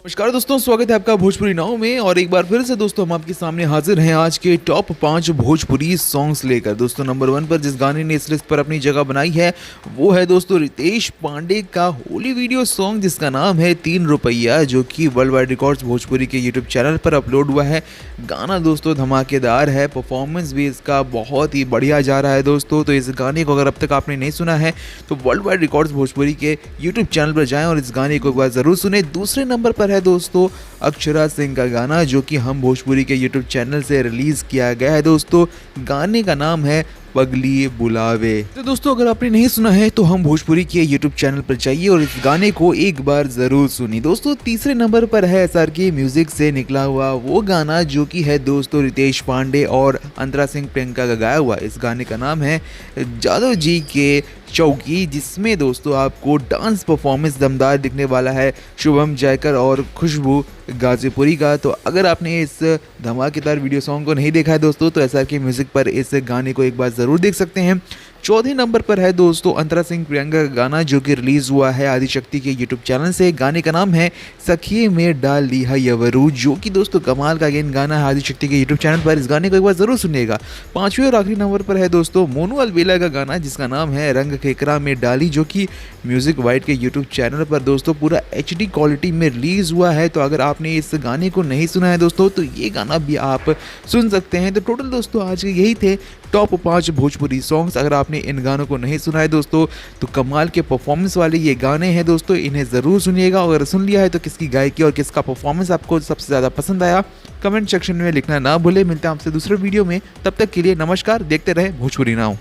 नमस्कार दोस्तों, स्वागत है आपका भोजपुरी नाव में। और एक बार फिर से दोस्तों हम आपके सामने हाजिर हैं आज के टॉप 5 भोजपुरी सॉन्ग्स लेकर। दोस्तों नंबर 1 पर जिस गाने ने इस लिस्ट पर अपनी जगह बनाई है वो है दोस्तों रितेश पांडे का होली वीडियो सॉन्ग जिसका नाम है 3 रुपया, जो कि वर्ल्ड वाइड रिकॉर्ड्स भोजपुरी के यूट्यूब चैनल पर अपलोड हुआ है। गाना दोस्तों धमाकेदार है, परफॉर्मेंस भी इसका बहुत ही बढ़िया जा रहा है दोस्तों। तो इस गाने को अगर अब तक आपने नहीं सुना है तो वर्ल्ड वाइड रिकॉर्ड्स भोजपुरी के यूट्यूब चैनल पर जाएं और इस गाने को एक बार ज़रूर सुने। दूसरे नंबर पर है दोस्तों अक्षरा सिंह का गाना, जो कि हम भोजपुरी के यूट्यूब चैनल से रिलीज किया गया है दोस्तों। गाने का नाम है पगली बुलावे। तो दोस्तों अगर आपने नहीं सुना है तो हम भोजपुरी के यूट्यूब चैनल पर जाइए और इस गाने को एक बार जरूर सुनिए। दोस्तों तीसरे नंबर पर है SR के म्यूजिक से निकला हुआ वो गाना, जो कि है दोस्तों रितेश पांडे और अंतरा सिंह प्रियंका का गाया हुआ। इस गाने का नाम है जादव जी के चौकी, जिसमें दोस्तों आपको डांस परफॉर्मेंस दमदार दिखने वाला है शुभम जयकर और खुशबू गाजीपुरी का। तो अगर आपने इस धमाकेदार वीडियो सॉन्ग को नहीं देखा है दोस्तों तो SR के म्यूजिक पर इस गाने को एक बार ज़रूर देख सकते हैं। चौथे नंबर पर है दोस्तों अंतरा सिंह प्रियंका का गाना, जो कि रिलीज हुआ है आदिशक्ति के यूट्यूब चैनल से। गाने का नाम है सखिए में डाल ली है यवरू, जो कि दोस्तों कमाल का अगेन गाना है आदिशक्ति के यूट्यूब चैनल पर। इस गाने को एक बार जरूर सुनिएगा। पांचवें और आखिरी नंबर पर है दोस्तों मोनू अलबेला का गाना, जिसका नाम है रंग खेकरा में डाली, जो कि म्यूजिक वाइड के यूट्यूब चैनल पर दोस्तों पूरा HD क्वालिटी में रिलीज हुआ है। तो अगर आपने इस गाने को नहीं सुना है दोस्तों तो ये गाना भी आप सुन सकते हैं। तो टोटल दोस्तों आज के यही थे टॉप 5 भोजपुरी सॉन्ग्स। अगर आपने इन गानों को नहीं सुना है दोस्तों तो कमाल के परफॉर्मेंस वाले ये गाने हैं दोस्तों, इन्हें ज़रूर सुनिएगा। और अगर सुन लिया है तो किसकी गायकी और किसका परफॉर्मेंस आपको सबसे ज़्यादा पसंद आया कमेंट सेक्शन में लिखना ना भूले। मिलते हैं आपसे दूसरे वीडियो में, तब तक के लिए नमस्कार। देखते रहे भोजपुरी नाव।